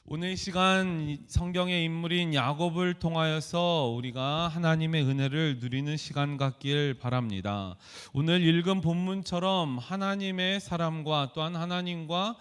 오늘 이 시간 성경의 인물인 야곱을 통하여서 우리가 하나님의 은혜를 누리는 시간 갖길 바랍니다. 오늘 읽은 본문처럼 하나님의 사람과 또한 하나님과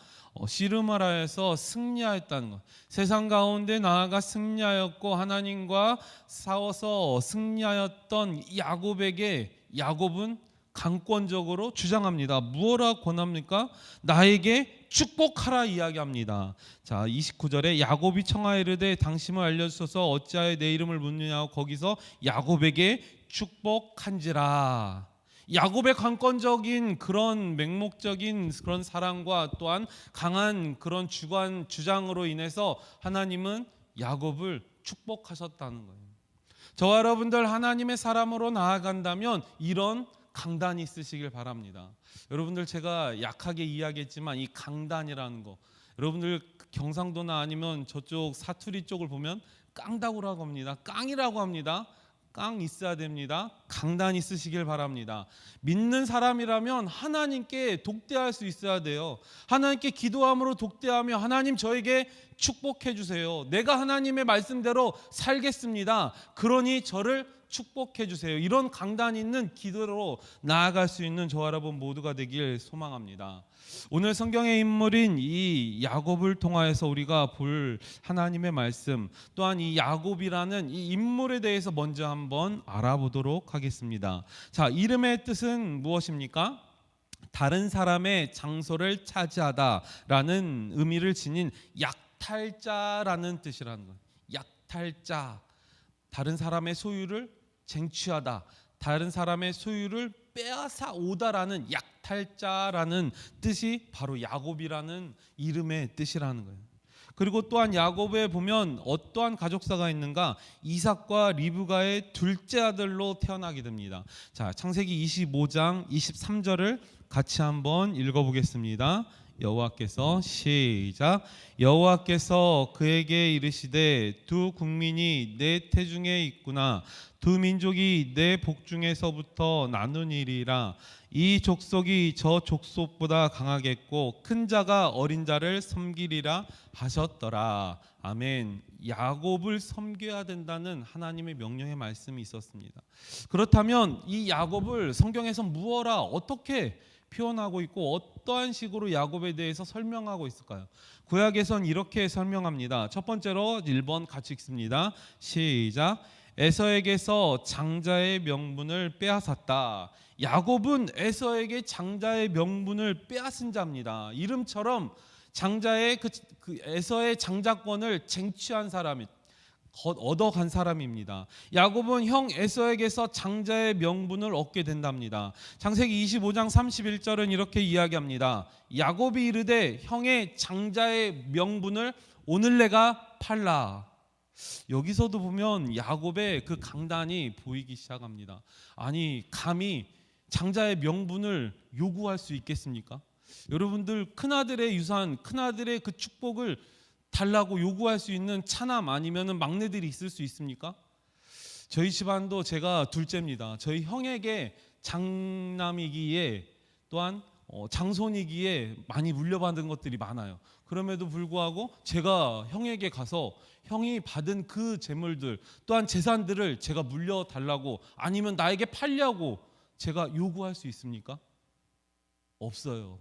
씨름하라에서 승리하였다는 것, 세상 가운데 나아가 승리하였고 하나님과 싸워서 승리하였던 야곱에게 야곱은 강권적으로 주장합니다. 무엇라 권합니까? 나에게 축복하라 이야기합니다. 자, 29절에 야곱이 청하이르되 당신을 알려주소서 어찌하여 내 이름을 묻느냐고 거기서 야곱에게 축복한지라. 야곱의 강권적인 그런 맹목적인 그런 사랑과 또한 강한 그런 주장으로 인해서 하나님은 야곱을 축복하셨다는 거예요. 저와 여러분들 하나님의 사람으로 나아간다면 이런 강단이 있으시길 바랍니다. 여러분들 제가 약하게 이야기했지만 이 강단이라는 거, 여러분들 경상도나 아니면 저쪽 사투리 쪽을 보면 깡다구라고 합니다. 깡이라고 합니다. 깡 있어야 됩니다. 강단 있으시길 바랍니다. 믿는 사람이라면 하나님께 독대할 수 있어야 돼요. 하나님께 기도함으로 독대하며 하나님 저에게 축복해 주세요. 내가 하나님의 말씀대로 살겠습니다. 그러니 저를 축복해 주세요. 이런 강단 있는 기도로 나아갈 수 있는 저와 여러분 모두가 되길 소망합니다. 오늘 성경의 인물인 이 야곱을 통하여서 우리가 볼 하나님의 말씀, 또한 이 야곱이라는 이 인물에 대해서 먼저 한번 알아보도록 하겠습니다. 자, 이름의 뜻은 무엇입니까? 다른 사람의 장소를 차지하다라는 의미를 지닌 약탈자라는 뜻이라는 거예요. 약탈자, 다른 사람의 소유를 쟁취하다, 다른 사람의 소유를 빼앗아 오다라는 약탈자라는 뜻이 바로 야곱이라는 이름의 뜻이라는 거예요. 그리고 또한 야곱에 보면 어떠한 가족사가 있는가? 이삭과 리브가의 둘째 아들로 태어나게 됩니다. 자, 창세기 25장 23절을 같이 한번 읽어보겠습니다. 여호와께서 시작. 여호와께서 그에게 이르시되 두 국민이 내 태중에 있구나. 두 민족이 내 복중에서부터 나누니리라. 이 족속이 저 족속보다 강하겠고 큰 자가 어린 자를 섬기리라 하셨더라. 아멘. 야곱을 섬겨야 된다는 하나님의 명령의 말씀이 있었습니다. 그렇다면 이 야곱을 성경에서 무엇라 어떻게 표현하고 있고 어떠한 식으로 야곱에 대해서 설명하고 있을까요? 구약에선 이렇게 설명합니다. 첫 번째로 1번 같이 읽습니다. 시작. 에서에게서 장자의 명분을 빼앗았다. 야곱은 에서에게 장자의 명분을 빼앗은 자입니다. 이름처럼 장자의 그 에서의 장자권을 쟁취한 사람이 얻어간 사람입니다. 야곱은 형 에서에게서 장자의 명분을 얻게 된답니다. 창세기 25장 31절은 이렇게 이야기합니다. 야곱이 이르되 형의 장자의 명분을 오늘 내가 팔라. 여기서도 보면 야곱의 그 강단이 보이기 시작합니다. 아니 감히 장자의 명분을 요구할 수 있겠습니까? 여러분들 큰아들의 유산, 큰아들의 그 축복을 달라고 요구할 수 있는 차남 아니면 막내들이 있을 수 있습니까? 저희 집안도 제가 둘째입니다. 저희 형에게 장남이기에 또한 장손이기에 많이 물려받은 것들이 많아요. 그럼에도 불구하고 제가 형에게 가서 형이 받은 그 재물들 또한 재산들을 제가 물려달라고 아니면 나에게 팔려고 제가 요구할 수 있습니까? 없어요.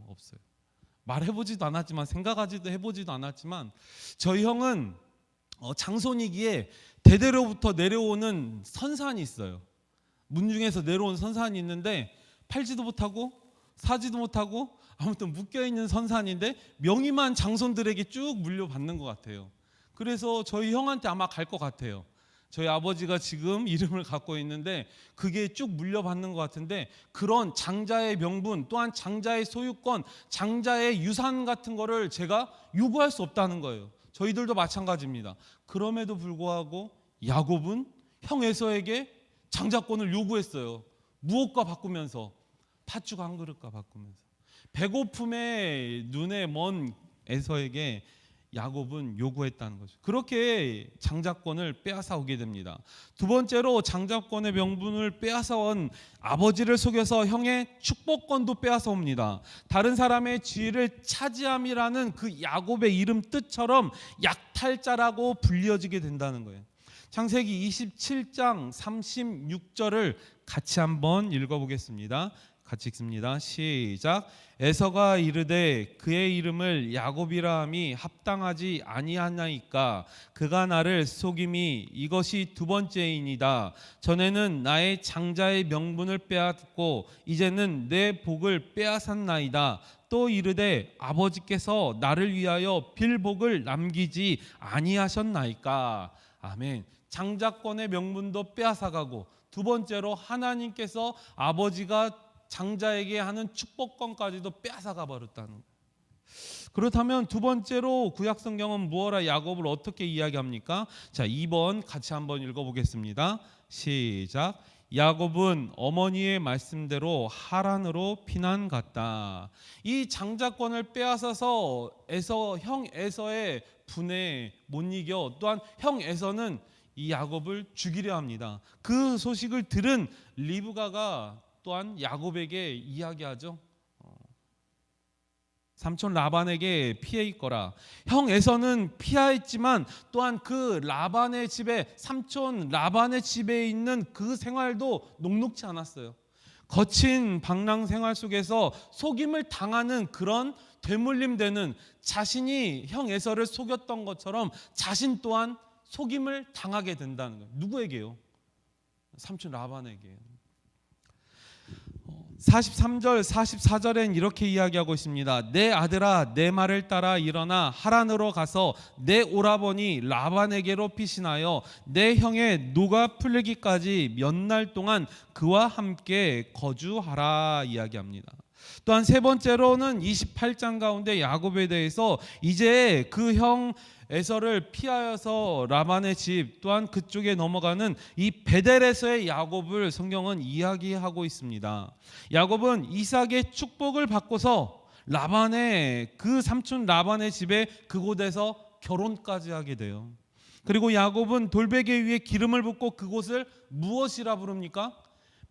말해보지도 않았지만 생각하지도 해보지도 않았지만 저희 형은 장손이기에 대대로부터 내려오는 선산이 있어요. 문중에서 내려온 선산이 있는데 팔지도 못하고 사지도 못하고 아무튼 묶여있는 선산인데 명의만 장손들에게 쭉 물려받는 것 같아요. 그래서 저희 형한테 아마 갈 것 같아요. 저희 아버지가 지금 이름을 갖고 있는데 그게 쭉 물려받는 것 같은데 그런 장자의 명분 또한 장자의 소유권, 장자의 유산 같은 거를 제가 요구할 수 없다는 거예요. 저희들도 마찬가지입니다. 그럼에도 불구하고 야곱은 형 에서에게 장자권을 요구했어요. 무엇과 바꾸면서? 팥죽 한 그릇과 바꾸면서. 배고픔에 눈에 먼 에서에게 야곱은 요구했다는 거죠. 그렇게 장자권을 빼앗아 오게 됩니다. 두 번째로 장자권의 명분을 빼앗아 온 아버지를 속여서 형의 축복권도 빼앗아 옵니다. 다른 사람의 지위를 차지함이라는 그 야곱의 이름 뜻처럼 약탈자라고 불려지게 된다는 거예요. 창세기 27장 36절을 같이 한번 읽어보겠습니다. 같이 읽습니다. 시작. 에서가 이르되 그의 이름을 야곱이라 함이 합당하지 아니하나이까 그가 나를 속임이 이것이 두 번째이니다. 전에는 나의 장자의 명분을 빼앗고 이제는 내 복을 빼앗았나이다. 또 이르되 아버지께서 나를 위하여 빌복을 남기지 아니하셨나이까. 아멘. 장자권의 명분도 빼앗아가고 두 번째로 하나님께서 아버지가 장자에게 하는 축복권까지도 빼앗아가 버렸다는 거예요. 그렇다면 두 번째로 구약성경은 무어라 야곱을 어떻게 이야기합니까? 자, 2번 같이 한번 읽어보겠습니다. 시작. 야곱은 어머니의 말씀대로 하란으로 피난 갔다. 이 장자권을 빼앗아서 형 에서의 분에 못 이겨 또한 형 에서는 이 야곱을 죽이려 합니다. 그 소식을 들은 리브가가 또한 야곱에게 이야기하죠. 삼촌 라반에게 피해 있거라. 형 에서는 피하였지만 또한 그 라반의 집에 삼촌 라반의 집에 있는 그 생활도 녹록지 않았어요. 거친 방랑 생활 속에서 속임을 당하는 그런 되물림되는 자신이 형 에서를 속였던 것처럼 자신 또한 속임을 당하게 된다는 거예요. 누구에게요? 삼촌 라반에게요. 43절 44절엔 이렇게 이야기하고 있습니다. 내 아들아 내 말을 따라 일어나 하란으로 가서 내 오라버니 라반에게로 피신하여 내 형의 노가 풀리기까지 몇 날 동안 그와 함께 거주하라 이야기합니다. 또한 세 번째로는 28장 가운데 야곱에 대해서 이제 그 형 에서를 피하여서 라반의 집 또한 그쪽에 넘어가는 이 베델에서의 야곱을 성경은 이야기하고 있습니다. 야곱은 이삭의 축복을 받고서 라반의 그 삼촌 라반의 집에 그곳에서 결혼까지 하게 돼요. 그리고 야곱은 돌베개 위에 기름을 붓고 그곳을 무엇이라 부릅니까?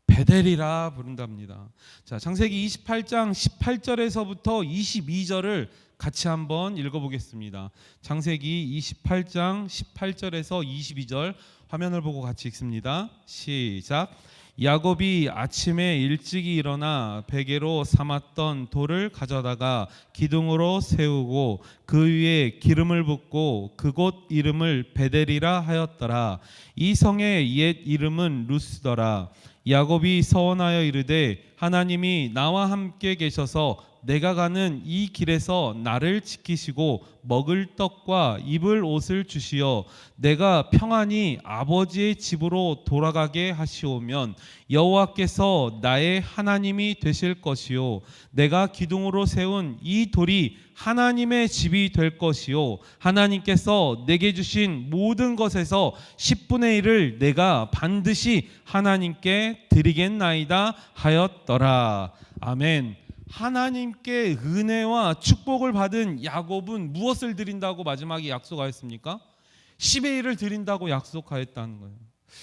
베델이라 부른답니다. 자, 창세기 28장 18절에서부터 22절을 같이 한번 읽어보겠습니다. 창세기 28장 18절에서 22절 화면을 보고 같이 읽습니다. 시작. 야곱이 아침에 일찍이 일어나 베개로 삼았던 돌을 가져다가 기둥으로 세우고 그 위에 기름을 붓고 그곳 이름을 베델이라 하였더라. 이 성의 옛 이름은 루스더라. 야곱이 서원하여 이르되 하나님이 나와 함께 계셔서 내가 가는 이 길에서 나를 지키시고 먹을 떡과 입을 옷을 주시어 내가 평안히 아버지의 집으로 돌아가게 하시오면 여호와께서 나의 하나님이 되실 것이요 내가 기둥으로 세운 이 돌이 하나님의 집이 될 것이요 하나님께서 내게 주신 모든 것에서 10분의 1을 내가 반드시 하나님께 드리겠나이다 하였더라. 아멘. 하나님께 은혜와 축복을 받은 야곱은 무엇을 드린다고 마지막에 약속하였습니까? 10의 1을 드린다고 약속하였다는 거예요.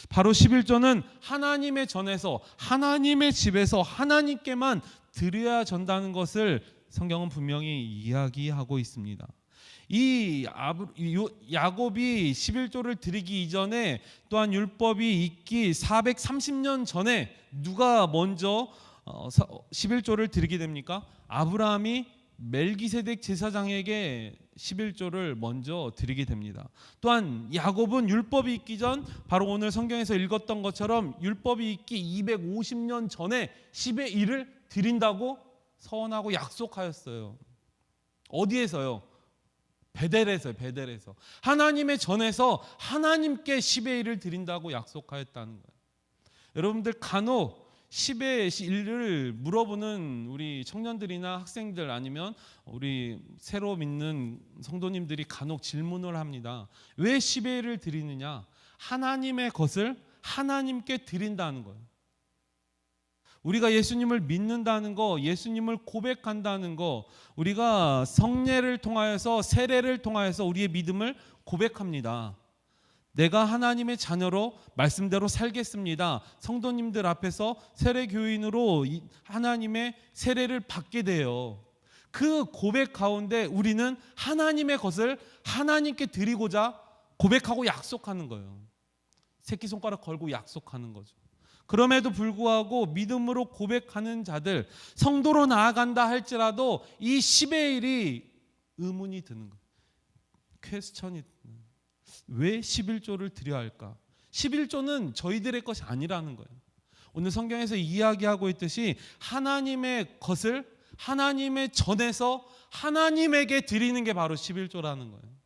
바로 11조는 하나님의 전에서 하나님의 집에서 하나님께만 드려야 전다는 것을 성경은 분명히 이야기하고 있습니다. 이 야곱이 11조를 드리기 이전에 또한 율법이 있기 430년 전에 누가 먼저 11조를 드리게 됩니까? 아브라함이 멜기세덱 제사장에게 11조를 먼저 드리게 됩니다. 또한 야곱은 율법이 있기 전 바로 오늘 성경에서 읽었던 것처럼 율법이 있기 250년 전에 10의 1을 드린다고 서원하고 약속하였어요. 어디에서요? 베델에서요. 베델에서 하나님의 전에서 하나님께 10의 1을 드린다고 약속하였다는 거예요. 여러분들 간혹 10의 1을 물어보는 우리 청년들이나 학생들 아니면 우리 새로 믿는 성도님들이 간혹 질문을 합니다. 왜 10의 1을 드리느냐? 하나님의 것을 하나님께 드린다는 거예요. 우리가 예수님을 믿는다는 거, 예수님을 고백한다는 거, 우리가 성례를 통하여서, 세례를 통하여서 우리의 믿음을 고백합니다. 내가 하나님의 자녀로 말씀대로 살겠습니다. 성도님들 앞에서 세례교인으로 하나님의 세례를 받게 돼요. 그 고백 가운데 우리는 하나님의 것을 하나님께 드리고자 고백하고 약속하는 거예요. 새끼손가락 걸고 약속하는 거죠. 그럼에도 불구하고 믿음으로 고백하는 자들, 성도로 나아간다 할지라도 이 10의 1이 의문이 드는 거예요. 퀘스천이, 왜 11조를 드려야 할까? 11조는 저희들의 것이 아니라는 거예요. 오늘 성경에서 이야기하고 있듯이 하나님의 것을 하나님의 전에서 하나님에게 드리는 게 바로 11조라는 거예요.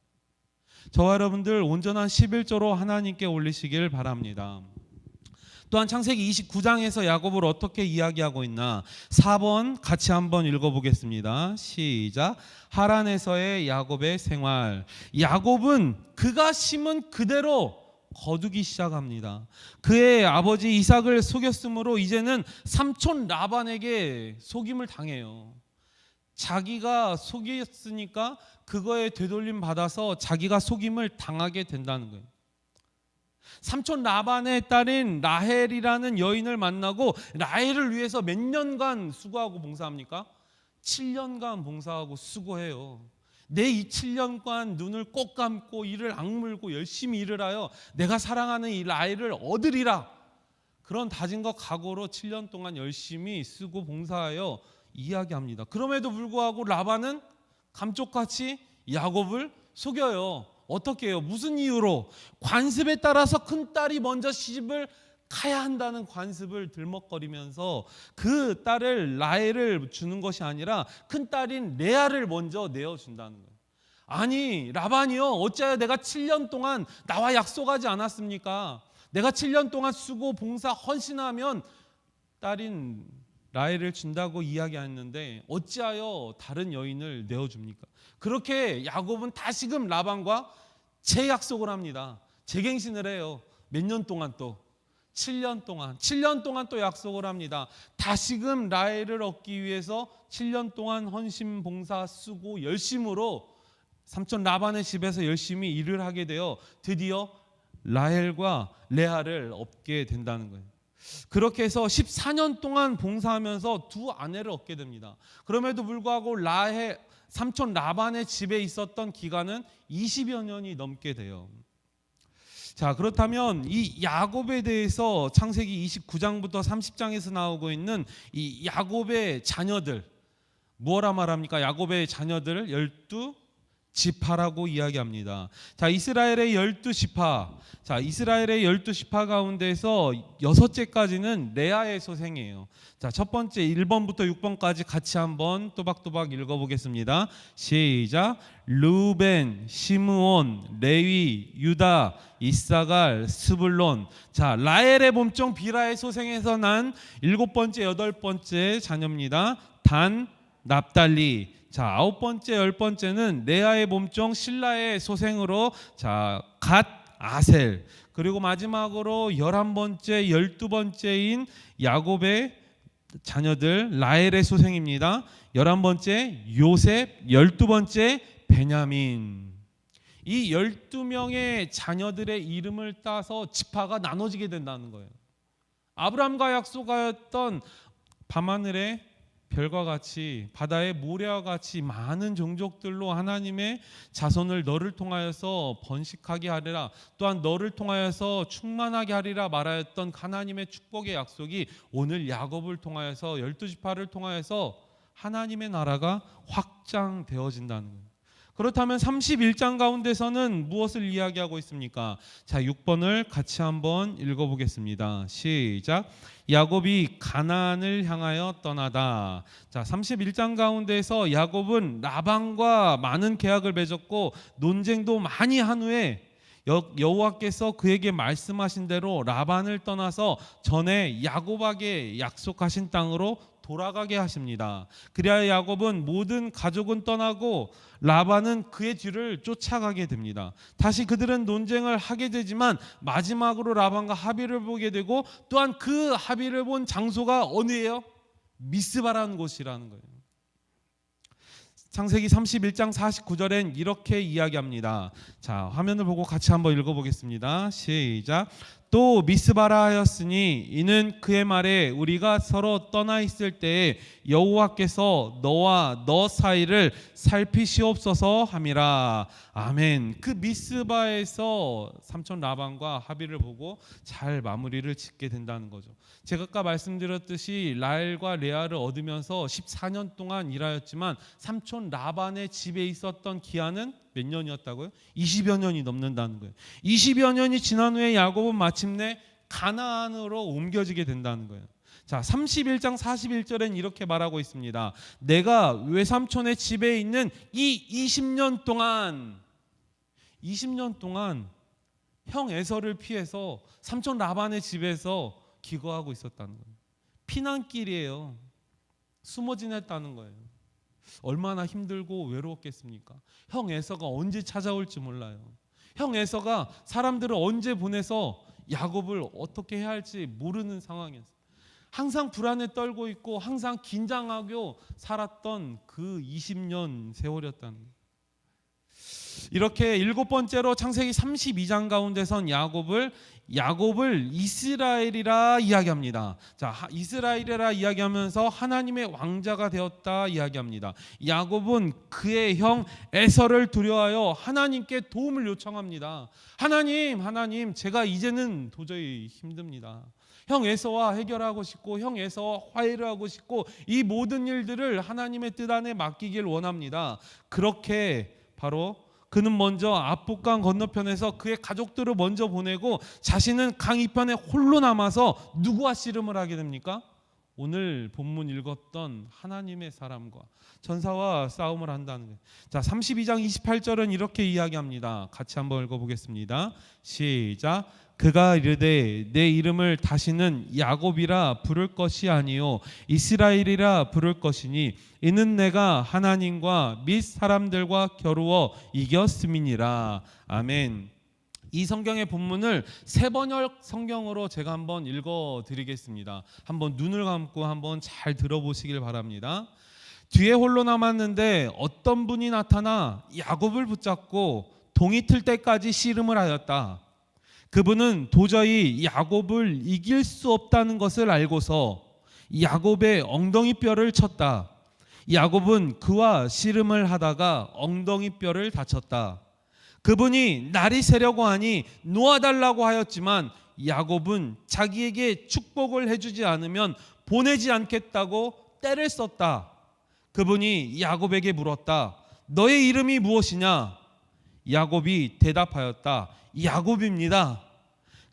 저와 여러분들 온전한 11조로 하나님께 올리시길 바랍니다. 또한 창세기 29장에서 야곱을 어떻게 이야기하고 있나? 4번 같이 한번 읽어보겠습니다. 시작. 하란에서의 야곱의 생활. 야곱은 그가 심은 그대로 거두기 시작합니다. 그의 아버지 이삭을 속였으므로 이제는 삼촌 라반에게 속임을 당해요. 자기가 속였으니까 그거에 되돌림 받아서 자기가 속임을 당하게 된다는 거예요. 삼촌 라반의 딸인 라헬이라는 여인을 만나고 라헬을 위해서 몇 년간 수고하고 봉사합니까? 7년간 봉사하고 수고해요. 내 이 7년간 눈을 꼭 감고 이를 악물고 열심히 일을 하여 내가 사랑하는 이 라헬을 얻으리라. 그런 다짐과 각오로 7년 동안 열심히 쓰고 봉사하여 이야기합니다. 그럼에도 불구하고 라반은 감쪽같이 야곱을 속여요. 어떻게 해요? 무슨 이유로? 관습에 따라서 큰딸이 먼저 시집을 가야 한다는 관습을 들먹거리면서 그 딸을 라헬을 주는 것이 아니라 큰딸인 레아를 먼저 내어준다는 거예요. 아니 라반이요, 어찌하여 내가 7년 동안 나와 약속하지 않았습니까? 내가 7년 동안 수고 봉사 헌신하면 딸인 라헬을 준다고 이야기했는데 어찌하여 다른 여인을 내어줍니까? 그렇게 야곱은 다시금 라반과 재약속을 합니다. 재갱신을 해요. 몇 년 동안 또 7년 동안 또 약속을 합니다. 다시금 라헬을 얻기 위해서 7년 동안 헌신 봉사 쓰고 열심으로 삼촌 라반의 집에서 열심히 일을 하게 되어 드디어 라헬과 레아를 얻게 된다는 거예요. 그렇게 해서 14년 동안 봉사하면서 두 아내를 얻게 됩니다. 그럼에도 불구하고 라헬 삼촌 라반의 집에 있었던 기간은 20여 년이 넘게 돼요. 자, 그렇다면 이 야곱에 대해서 창세기 29장부터 30장에서 나오고 있는 이 야곱의 자녀들, 뭐라 말합니까? 야곱의 자녀들 12지파라고 이야기합니다. 자, 이스라엘의 12지파. 자, 이스라엘의 12지파 가운데서 6째까지는 레아의 소생이에요. 자, 첫 번째 1번부터 6번까지 같이 한번 또박또박 읽어보겠습니다. 시작. 르우벤, 시므온, 레위, 유다, 이사갈, 스불론. 자, 라헬의 몸종 비라의 소생에서 난 7번째, 8번째 자녀입니다. 단, 납달리. 자, 9번째, 10번째는 레아의 몸종 실라의 소생으로 자, 갓, 아셀. 그리고 마지막으로 11번째, 12번째인 야곱의 자녀들 라헬의 소생입니다. 11번째 요셉, 12번째 베냐민. 이 12명의 자녀들의 이름을 따서 지파가 나눠지게 된다는 거예요. 아브라함과 약속하였던 밤하늘의 별과 같이 바다의 모래와 같이 많은 종족들로 하나님의 자손을 너를 통하여서 번식하게 하리라, 또한 너를 통하여서 충만하게 하리라 말하였던 하나님의 축복의 약속이 오늘 야곱을 통하여서 12지파를 통하여서 하나님의 나라가 확장되어진다는 거예요. 그렇다면 31장 가운데서는 무엇을 이야기하고 있습니까? 자, 6번을 같이 한번 읽어보겠습니다. 시작. 야곱이 가나안을 향하여 떠나다. 자, 31장 가운데서 야곱은 라반과 많은 계약을 맺었고 논쟁도 많이 한 후에 여호와께서 그에게 말씀하신 대로 라반을 떠나서 전에 야곱에게 약속하신 땅으로 돌아가게 하십니다. 그래야 야곱은 모든 가족은 떠나고 라반은 그의 뒤를 쫓아가게 됩니다. 다시 그들은 논쟁을 하게 되지만 마지막으로 라반과 합의를 보게 되고, 또한 그 합의를 본 장소가 어디예요? 미스바라는 곳이라는 거예요. 창세기 31장 49절엔 이렇게 이야기합니다. 자, 화면을 보고 같이 한번 읽어보겠습니다. 시작. 또 미스바라 하였으니 이는 그의 말에 우리가 서로 떠나 있을 때에 여호와께서 너와 너 사이를 살피시옵소서 함이라. 아멘. 그 미스바에서 삼촌 라반과 합의를 보고 잘 마무리를 짓게 된다는 거죠. 제가 아까 말씀드렸듯이 라헬과 레아를 얻으면서 14년 동안 일하였지만 삼촌 라반의 집에 있었던 기한은 몇 년이었다고요? 20여 년이 넘는다는 거예요. 20여 년이 지난 후에 야곱은 마침내 가나안으로 옮겨지게 된다는 거예요. 자, 31장 41절엔 이렇게 말하고 있습니다. 내가 외삼촌의 집에 있는 이 20년 동안 형 에서를 피해서 삼촌 라반의 집에서 기거하고 있었다는 거예요. 피난길이에요. 숨어 지냈다는 거예요. 얼마나 힘들고 외로웠겠습니까? 형 에서가 언제 찾아올지 몰라요. 형 에서가 사람들을 언제 보내서 야곱을 어떻게 해야 할지 모르는 상황이었어요. 항상 불안에 떨고 있고 항상 긴장하고 살았던 그 20년 세월이었다는 거예요. 이렇게 일곱 번째로 창세기 32장 가운데선 야곱을 이스라엘이라 이야기합니다. 자, 이스라엘이라 이야기하면서 하나님의 왕자가 되었다 이야기합니다. 야곱은 그의 형 에서를 두려워하여 하나님께 도움을 요청합니다. 하나님, 제가 이제는 도저히 힘듭니다. 형 에서와 해결하고 싶고 형 에서와 화해를 하고 싶고 이 모든 일들을 하나님의 뜻 안에 맡기길 원합니다. 그렇게 바로 그는 먼저 압복강 건너편에서 그의 가족들을 먼저 보내고 자신은 강 이편에 홀로 남아서 누구와 씨름을 하게 됩니까? 오늘 본문 읽었던 하나님의 사람과 전사와 싸움을 한다는 거예요. 자, 32장 28절은 이렇게 이야기합니다. 같이 한번 읽어보겠습니다. 시작. 그가 이르되 내 이름을 다시는 야곱이라 부를 것이 아니요 이스라엘이라 부를 것이니 이는 내가 하나님과 및 사람들과 겨루어 이겼음이니라. 아멘. 이 성경의 본문을 세번역 성경으로 제가 한번 읽어드리겠습니다. 한번 눈을 감고 한번 잘 들어보시길 바랍니다. 뒤에 홀로 남았는데 어떤 분이 나타나 야곱을 붙잡고 동이 틀 때까지 씨름을 하였다. 그분은 도저히 야곱을 이길 수 없다는 것을 알고서 야곱의 엉덩이 뼈를 쳤다. 야곱은 그와 씨름을 하다가 엉덩이 뼈를 다쳤다. 그분이 날이 새려고 하니 놓아달라고 하였지만 야곱은 자기에게 축복을 해주지 않으면 보내지 않겠다고 떼를 썼다. 그분이 야곱에게 물었다. 너의 이름이 무엇이냐? 야곱이 대답하였다. 야곱입니다.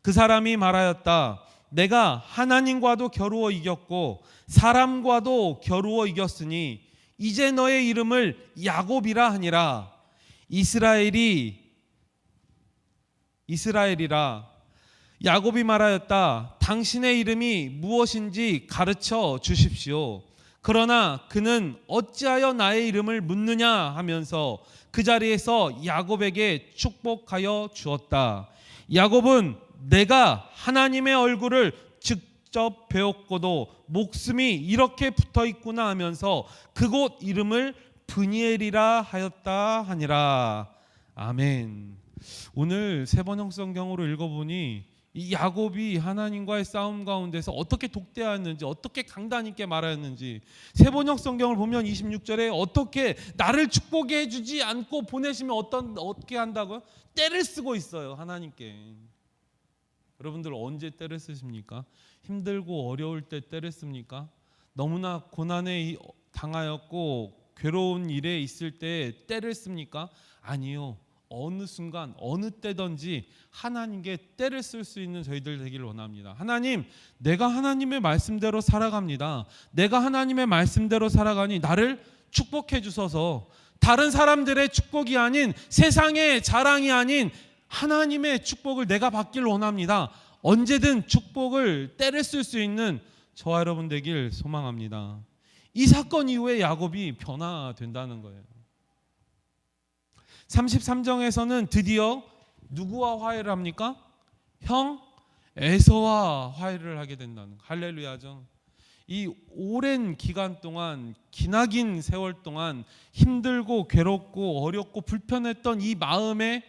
그 사람이 말하였다. 내가 하나님과도 겨루어 이겼고 사람과도 겨루어 이겼으니 이제 너의 이름을 야곱이라 하니라. 이스라엘이라. 야곱이 말하였다. 당신의 이름이 무엇인지 가르쳐 주십시오. 그러나 그는 어찌하여 나의 이름을 묻느냐 하면서 그 자리에서 야곱에게 축복하여 주었다. 야곱은 내가 하나님의 얼굴을 직접 배웠고도 목숨이 이렇게 붙어 있구나 하면서 그곳 이름을 브니엘이라 하였다 하니라. 아멘. 오늘 세번역 성경으로 읽어보니 이 야곱이 하나님과의 싸움 가운데서 어떻게 독대하였는지, 어떻게 강단 있게 말하였는지, 세번역 성경을 보면 26절에 어떻게 나를 축복해 주지 않고 보내시면 어떻게 한다고요? 떼를 쓰고 있어요. 하나님께. 여러분들 언제 떼를 쓰십니까? 힘들고 어려울 때 떼를 씁니까? 너무나 고난에 당하였고 괴로운 일에 있을 때 떼를 씁니까? 아니요. 어느 순간 어느 때든지 하나님께 때를 쓸 수 있는 저희들 되기를 원합니다. 하나님, 내가 하나님의 말씀대로 살아갑니다. 내가 하나님의 말씀대로 살아가니 나를 축복해 주소서. 다른 사람들의 축복이 아닌, 세상의 자랑이 아닌 하나님의 축복을 내가 받기를 원합니다. 언제든 축복을 때를 쓸 수 있는 저와 여러분 되길 소망합니다. 이 사건 이후에 야곱이 변화된다는 거예요. 33장에서는 드디어 누구와 화해를 합니까? 형 에서와 화해를 하게 된다는 거. 할렐루야죠. 이 오랜 기간 동안, 기나긴 세월 동안 힘들고 괴롭고 어렵고 불편했던 이 마음의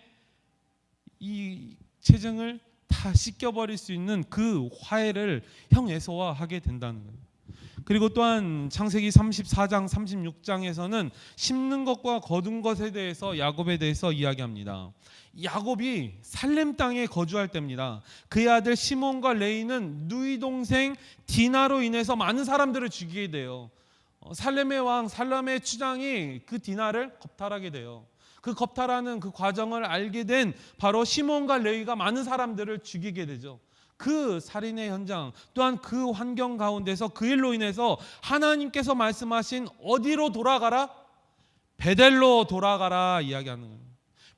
이 체증을 다 씻겨버릴 수 있는 그 화해를 형 에서와 하게 된다는 거예요. 그리고 또한 창세기 34장 36장에서는 심는 것과 거둔 것에 대해서 야곱에 대해서 이야기합니다. 야곱이 살렘 땅에 거주할 때입니다. 그의 아들 시몬과 레이는 누이 동생 디나로 인해서 많은 사람들을 죽이게 돼요. 살렘의 왕 살람의 추장이 그 디나를 겁탈하게 돼요. 그 겁탈하는 그 과정을 알게 된 바로 시몬과 레이가 많은 사람들을 죽이게 되죠. 그 살인의 현장 또한 그 환경 가운데서 그 일로 인해서 하나님께서 말씀하신 어디로 돌아가라? 베델로 돌아가라 이야기하는 거예요.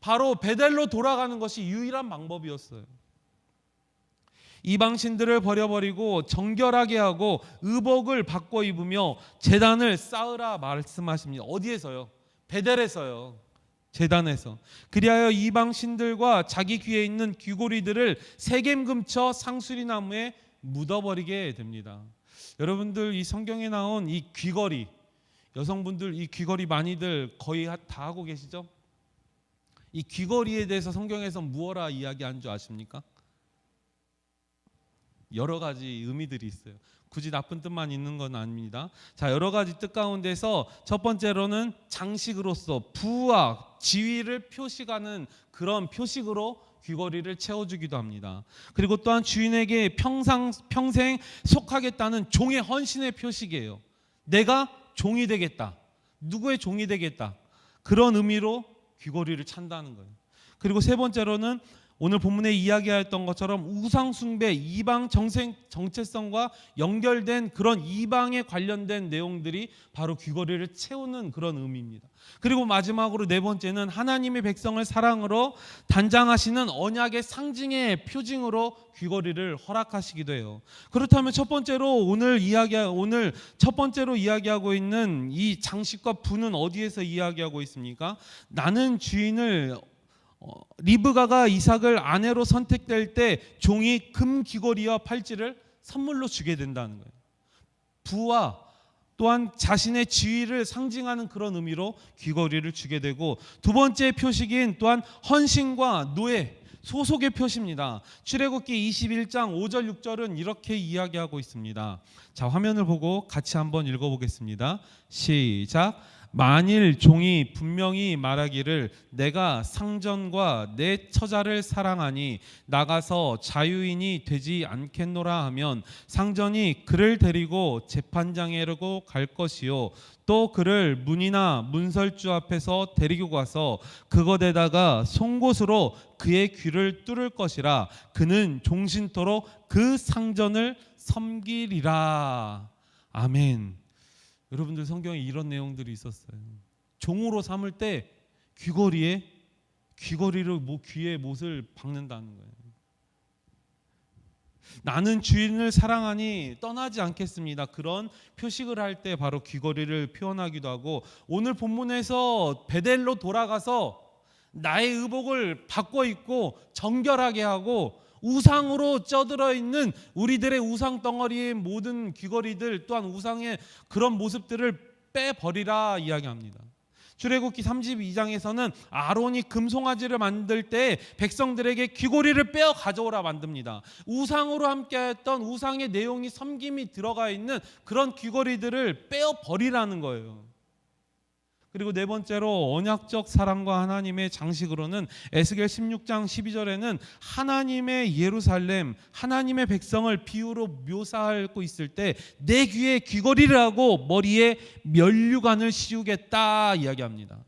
바로 베델로 돌아가는 것이 유일한 방법이었어요. 이방신들을 버려버리고 정결하게 하고 의복을 바꿔 입으며 제단을 쌓으라 말씀하십니다. 어디에서요? 베델에서요. 제단에서. 그리하여 이방신들과 자기 귀에 있는 귀고리들을 세겜 금쳐 상수리나무에 묻어버리게 됩니다. 여러분들 이 성경에 나온 이 귀걸이, 여성분들 이 귀걸이 많이들 거의 다 하고 계시죠? 이 귀걸이에 대해서 성경에서 무엇라 이야기한 줄 아십니까? 여러 가지 의미들이 있어요. 굳이 나쁜 뜻만 있는 건 아닙니다. 자, 여러 가지 뜻 가운데서 첫 번째로는 장식으로서 부와 지위를 표시하는 그런 표식으로 귀걸이를 채워주기도 합니다. 그리고 또한 주인에게 평생 속하겠다는 종의 헌신의 표식이에요. 내가 종이 되겠다. 누구의 종이 되겠다. 그런 의미로 귀걸이를 찬다는 거예요. 그리고 세 번째로는 오늘 본문에 이야기하였던 것처럼 우상 숭배, 이방 정체성과 연결된 그런 이방에 관련된 내용들이 바로 귀걸이를 채우는 그런 의미입니다. 그리고 마지막으로 네 번째는 하나님의 백성을 사랑으로 단장하시는 언약의 상징의 표징으로 귀걸이를 허락하시기도 해요. 그렇다면 첫 번째로 오늘 첫 번째로 이야기하고 있는 이 장식과 부는 어디에서 이야기하고 있습니까? 나는 주인을 리브가가 이삭을 아내로 선택될 때 종이 금 귀걸이와 팔찌를 선물로 주게 된다는 거예요. 부와 또한 자신의 지위를 상징하는 그런 의미로 귀걸이를 주게 되고, 두 번째 표식인 또한 헌신과 노예, 소속의 표시입니다. 출애굽기 21장 5절 6절은 이렇게 이야기하고 있습니다. 자, 화면을 보고 같이 한번 읽어보겠습니다. 시작. 만일 종이 분명히 말하기를 내가 상전과 내 처자를 사랑하니 나가서 자유인이 되지 않겠노라 하면 상전이 그를 데리고 재판장에로 갈 것이요 또 그를 문이나 문설주 앞에서 데리고 가서 그것에다가 송곳으로 그의 귀를 뚫을 것이라. 그는 종신토록 그 상전을 섬기리라. 아멘. 여러분들 성경에 이런 내용들이 있었어요. 종으로 삼을 때 귀걸이를 귀에 못을 박는다는 거예요. 나는 주인을 사랑하니 떠나지 않겠습니다. 그런 표식을 할 때 바로 귀걸이를 표현하기도 하고, 오늘 본문에서 베델로 돌아가서 나의 의복을 바꿔 입고 정결하게 하고 우상으로 쪄들어 있는 우리들의 우상 덩어리의 모든 귀걸이들 또한 우상의 그런 모습들을 빼버리라 이야기합니다. 출애굽기 32장에서는 아론이 금송아지를 만들 때 백성들에게 귀걸이를 빼어 가져오라 만듭니다. 우상으로 함께했던 우상의 내용이 섬김이 들어가 있는 그런 귀걸이들을 빼어 버리라는 거예요. 그리고 네 번째로 언약적 사랑과 하나님의 장식으로는 에스겔 16장 12절에는 하나님의 예루살렘, 하나님의 백성을 비유로 묘사하고 있을 때 내 귀에 귀걸이를 하고 머리에 면류관을 씌우겠다 이야기합니다.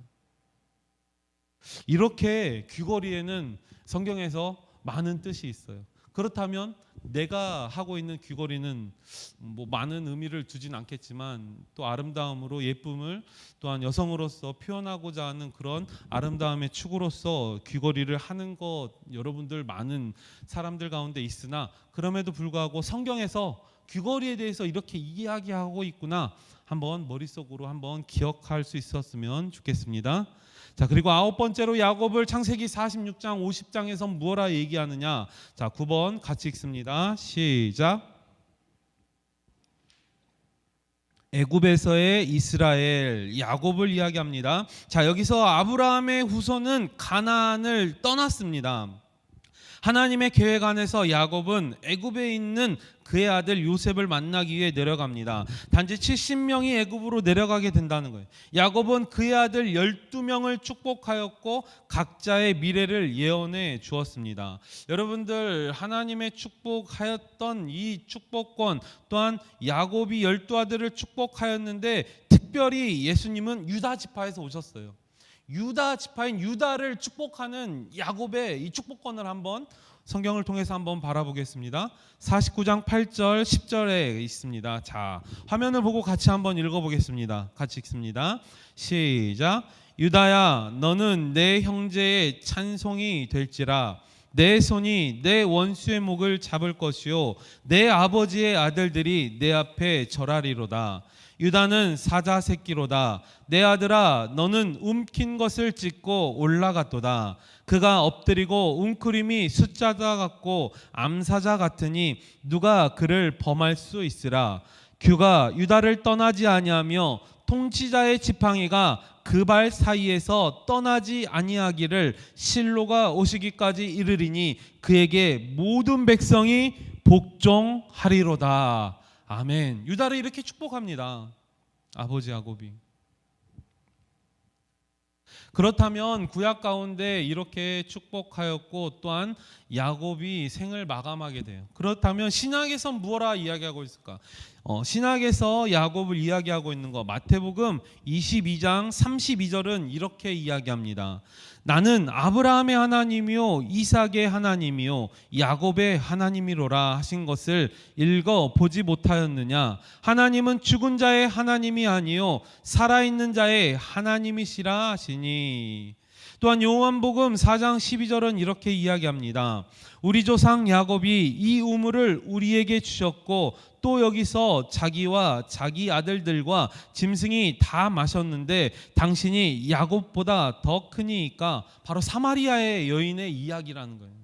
이렇게 귀걸이에는 성경에서 많은 뜻이 있어요. 그렇다면 내가 하고 있는 귀걸이는 뭐 많은 의미를 두진 않겠지만 또 아름다움으로 예쁨을 또한 여성으로서 표현하고자 하는 그런 아름다움의 축으로서 귀걸이를 하는 것 여러분들 많은 사람들 가운데 있으나, 그럼에도 불구하고 성경에서 귀걸이에 대해서 이렇게 이야기하고 있구나. 한번 머릿속으로 한번 기억할 수 있었으면 좋겠습니다. 자, 그리고 아홉 번째로 야곱을 창세기 46장 50장에서 무엇라 얘기하느냐. 자, 9번 같이 읽습니다. 시작. 애굽에서의 이스라엘, 야곱을 이야기합니다. 자, 여기서 아브라함의 후손은 가나안을 떠났습니다. 하나님의 계획 안에서 야곱은 애굽에 있는 그의 아들 요셉을 만나기 위해 내려갑니다. 단지 70명이 애굽으로 내려가게 된다는 거예요. 야곱은 그의 아들 12명을 축복하였고 각자의 미래를 예언해 주었습니다. 여러분들, 하나님의 축복하였던 이 축복권 또한 야곱이 12아들을 축복하였는데, 특별히 예수님은 유다 지파에서 오셨어요. 유다 지파인 유다를 축복하는 야곱의 이 축복권을 한번 성경을 통해서 한번 바라보겠습니다. 49장 8절 10절에 있습니다. 자, 화면을 보고 같이 한번 읽어보겠습니다. 같이 읽습니다. 시작. 유다야, 너는 내 형제의 찬송이 될지라. 내 손이 내 원수의 목을 잡을 것이요 내 아버지의 아들들이 내 앞에 절하리로다. 유다는 사자 새끼로다. 내 아들아, 너는 움킨 것을 찢고 올라갔도다. 그가 엎드리고 웅크림이 숫자자 같고 암사자 같으니 누가 그를 범할 수 있으라. 규가 유다를 떠나지 아니하며 통치자의 지팡이가 그 발 사이에서 떠나지 아니하기를 실로가 오시기까지 이르리니 그에게 모든 백성이 복종하리로다. 아멘. 유다를 이렇게 축복합니다. 아버지 야곱이. 그렇다면 구약 가운데 이렇게 축복하였고 또한 야곱이 생을 마감하게 돼요. 그렇다면 신약에서 무엇라 이야기하고 있을까? 신약에서 야곱을 이야기하고 있는 거, 마태복음 22장 32절은 이렇게 이야기합니다. 나는 아브라함의 하나님이요 이삭의 하나님이요 야곱의 하나님이로라 하신 것을 읽어 보지 못하였느냐? 하나님은 죽은 자의 하나님이 아니요 살아있는 자의 하나님이시라 하시니. 또한 요한복음 4장 12절은 이렇게 이야기합니다. 우리 조상 야곱이 이 우물을 우리에게 주셨고 또 여기서 자기와 자기 아들들과 짐승이 다 마셨는데 당신이 야곱보다 더 크니까. 바로 사마리아의 여인의 이야기라는 거예요.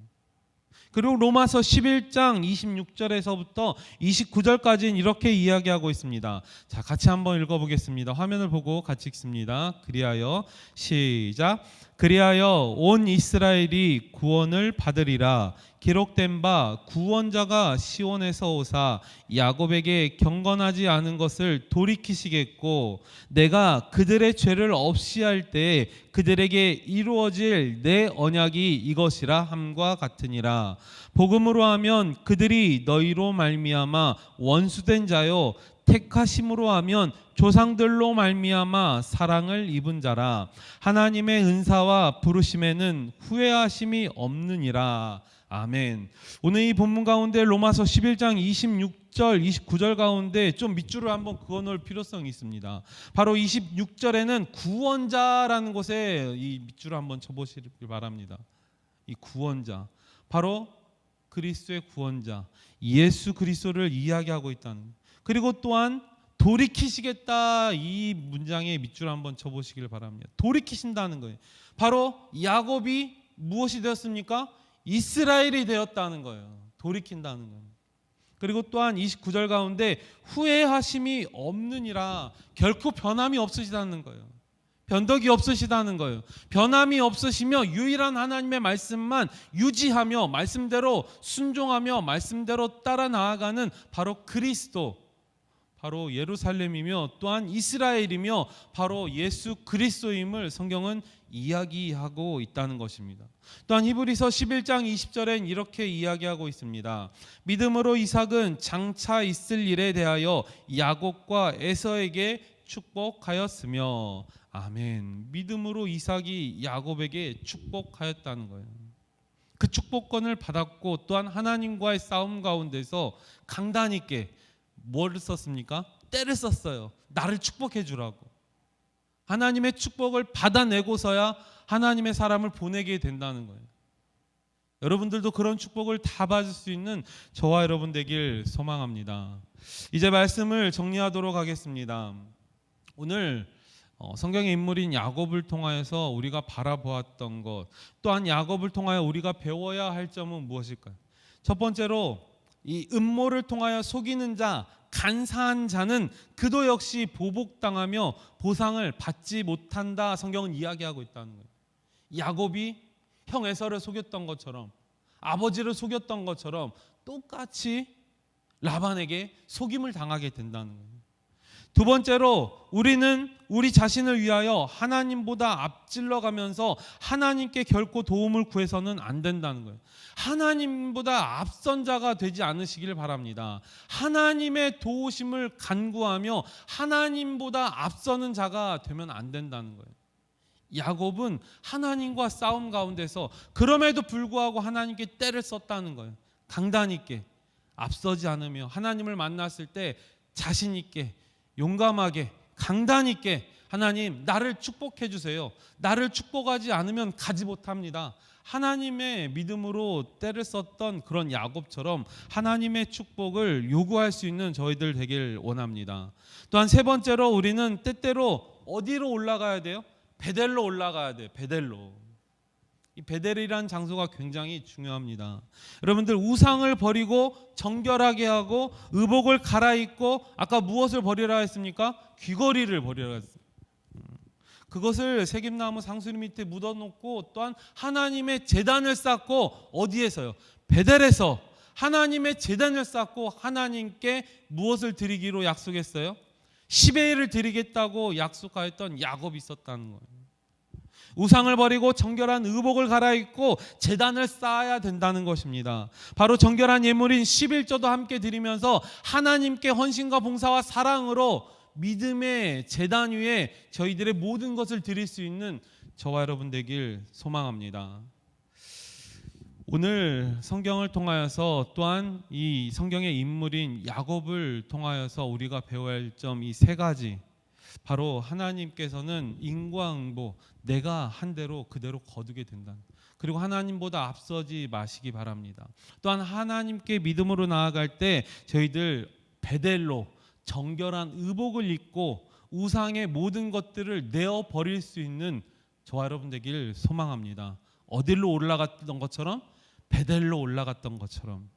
그리고 로마서 11장 26절에서부터 29절까지는 이렇게 이야기하고 있습니다. 자, 같이 한번 읽어보겠습니다. 화면을 보고 같이 읽습니다. 그리하여 시작. 그리하여 온 이스라엘이 구원을 받으리라. 기록된 바 구원자가 시온에서 오사 야곱에게 경건하지 않은 것을 돌이키시겠고 내가 그들의 죄를 없이 할 때에 그들에게 이루어질 내 언약이 이것이라 함과 같으니라. 복음으로 하면 그들이 너희로 말미암아 원수된 자요 택하심으로 하면 조상들로 말미암아 사랑을 입은 자라. 하나님의 은사와 부르심에는 후회하심이 없느니라. 아멘. 오늘 이 본문 가운데 로마서 11장 26절 29절 가운데 좀 밑줄을 한번 그어놓을 필요성이 있습니다. 바로 26절에는 구원자라는 곳에 이 밑줄을 한번 쳐보시길 바랍니다. 이 구원자, 바로 그리스도의 구원자 예수 그리스도를 이야기하고 있다는. 그리고 또한 돌이키시겠다, 이 문장에 밑줄 한번 쳐보시길 바랍니다. 돌이키신다는 거예요. 바로 야곱이 무엇이 되었습니까? 이스라엘이 되었다는 거예요. 돌이킨다는 거예요. 그리고 또한 29절 가운데 후회하심이 없느니라. 결코 변함이 없으시다는 거예요. 변덕이 없으시다는 거예요. 변함이 없으시며 유일한 하나님의 말씀만 유지하며 말씀대로 순종하며 말씀대로 따라 나아가는 바로 그리스도, 바로 예루살렘이며 또한 이스라엘이며 바로 예수 그리스도임을 성경은 이야기하고 있다는 것입니다. 또한 히브리서 11장 20절엔 이렇게 이야기하고 있습니다. 믿음으로 이삭은 장차 있을 일에 대하여 야곱과 에서에게 축복하였으며. 아멘. 믿음으로 이삭이 야곱에게 축복하였다는 거예요. 그 축복권을 받았고 또한 하나님과의 싸움 가운데서 강단 있게 뭐를 썼습니까? 때를 썼어요. 나를 축복해 주라고. 하나님의 축복을 받아내고서야 하나님의 사람을 보내게 된다는 거예요. 여러분들도 그런 축복을 다 받을 수 있는 저와 여러분 되길 소망합니다. 이제 말씀을 정리하도록 하겠습니다. 오늘 성경의 인물인 야곱을 통하여서 우리가 바라보았던 것, 또한 야곱을 통하여 우리가 배워야 할 점은 무엇일까요? 첫 번째로 이 음모를 통하여 속이는 자, 간사한 자는 그도 역시 보복당하며 보상을 받지 못한다. 성경은 이야기하고 있다는 거예요. 야곱이 형 에서를 속였던 것처럼, 아버지를 속였던 것처럼 똑같이 라반에게 속임을 당하게 된다는 거예요. 두 번째로 우리는 우리 자신을 위하여 하나님보다 앞질러 가면서 하나님께 결코 도움을 구해서는 안 된다는 거예요. 하나님보다 앞선 자가 되지 않으시길 바랍니다. 하나님의 도우심을 간구하며 하나님보다 앞서는 자가 되면 안 된다는 거예요. 야곱은 하나님과 싸움 가운데서 그럼에도 불구하고 하나님께 때를 썼다는 거예요. 강단 있게 앞서지 않으며 하나님을 만났을 때 자신 있게 용감하게 강단 있게 하나님 나를 축복해 주세요. 나를 축복하지 않으면 가지 못합니다. 하나님의 믿음으로 때를 썼던 그런 야곱처럼 하나님의 축복을 요구할 수 있는 저희들 되길 원합니다. 또한 세 번째로 우리는 때때로 어디로 올라가야 돼요? 베델로 올라가야 돼요. 베델로. 이 베델이라는 장소가 굉장히 중요합니다. 여러분들 우상을 버리고 정결하게 하고 의복을 갈아입고 아까 무엇을 버리라 했습니까? 귀걸이를 버리라 했습니다. 그것을 세김나무 상수리 밑에 묻어놓고 또한 하나님의 제단을 쌓고 어디에서요? 베델에서 하나님의 제단을 쌓고 하나님께 무엇을 드리기로 약속했어요? 10의 1을 드리겠다고 약속하였던 야곱이 있었다는 거예요. 우상을 버리고 정결한 의복을 갈아입고 제단을 쌓아야 된다는 것입니다. 바로 정결한 예물인 11조도 함께 드리면서 하나님께 헌신과 봉사와 사랑으로 믿음의 제단 위에 저희들의 모든 것을 드릴 수 있는 저와 여러분 되길 소망합니다. 오늘 성경을 통하여서 또한 이 성경의 인물인 야곱을 통하여서 우리가 배워야 할 점 이 세 가지, 바로 하나님께서는 인과응보, 내가 한 대로 그대로 거두게 된다. 그리고 하나님보다 앞서지 마시기 바랍니다. 또한 하나님께 믿음으로 나아갈 때 저희들 베델로 정결한 의복을 입고 우상의 모든 것들을 내어 버릴 수 있는 저와 여러분 되길 소망합니다. 어디로 올라갔던 것처럼? 베델로 올라갔던 것처럼.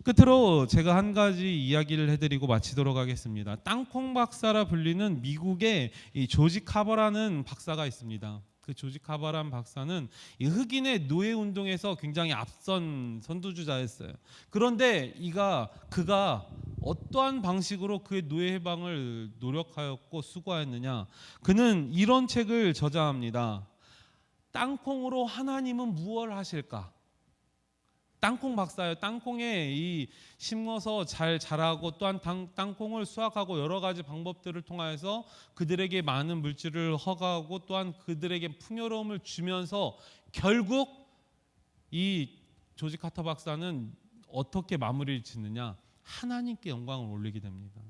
끝으로 제가 한 가지 이야기를 해드리고 마치도록 하겠습니다. 땅콩 박사라 불리는 미국의 이 조지 카버라는 박사가 있습니다. 그 조지 카버라는 박사는 이 흑인의 노예 운동에서 굉장히 앞선 선두주자였어요. 그런데 그가 어떠한 방식으로 그의 노예 해방을 노력하였고 수고하였느냐? 그는 이런 책을 저자합니다. 땅콩으로 하나님은 무엇을 하실까? 땅콩 박사예요. 땅콩에 이 심어서 잘 자라고 또한 땅콩을 수확하고 여러 가지 방법들을 통하여서 그들에게 많은 물질을 허가하고 또한 그들에게 풍요로움을 주면서 결국 이 조지 카터 박사는 어떻게 마무리를 짓느냐? 하나님께 영광을 올리게 됩니다.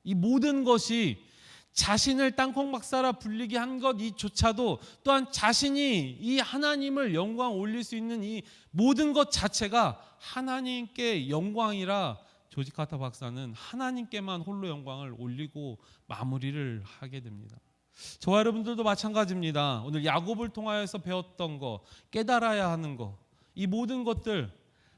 이 모든 것이 자신을 땅콩 박사라 불리게 한 것 이조차도 또한 자신이 이 하나님을 영광 올릴 수 있는 이 모든 것 자체가 하나님께 영광이라 조지 카터 박사는 하나님께만 홀로 영광을 올리고 마무리를 하게 됩니다. 저와 여러분들도 마찬가지입니다. 오늘 야곱을 통하여서 배웠던 거, 깨달아야 하는 거, 이 모든 것들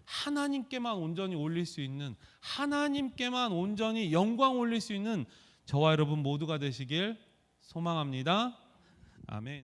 하나님께만 온전히 올릴 수 있는, 하나님께만 온전히 영광 올릴 수 있는 저와 여러분 모두가 되시길 소망합니다. 아멘.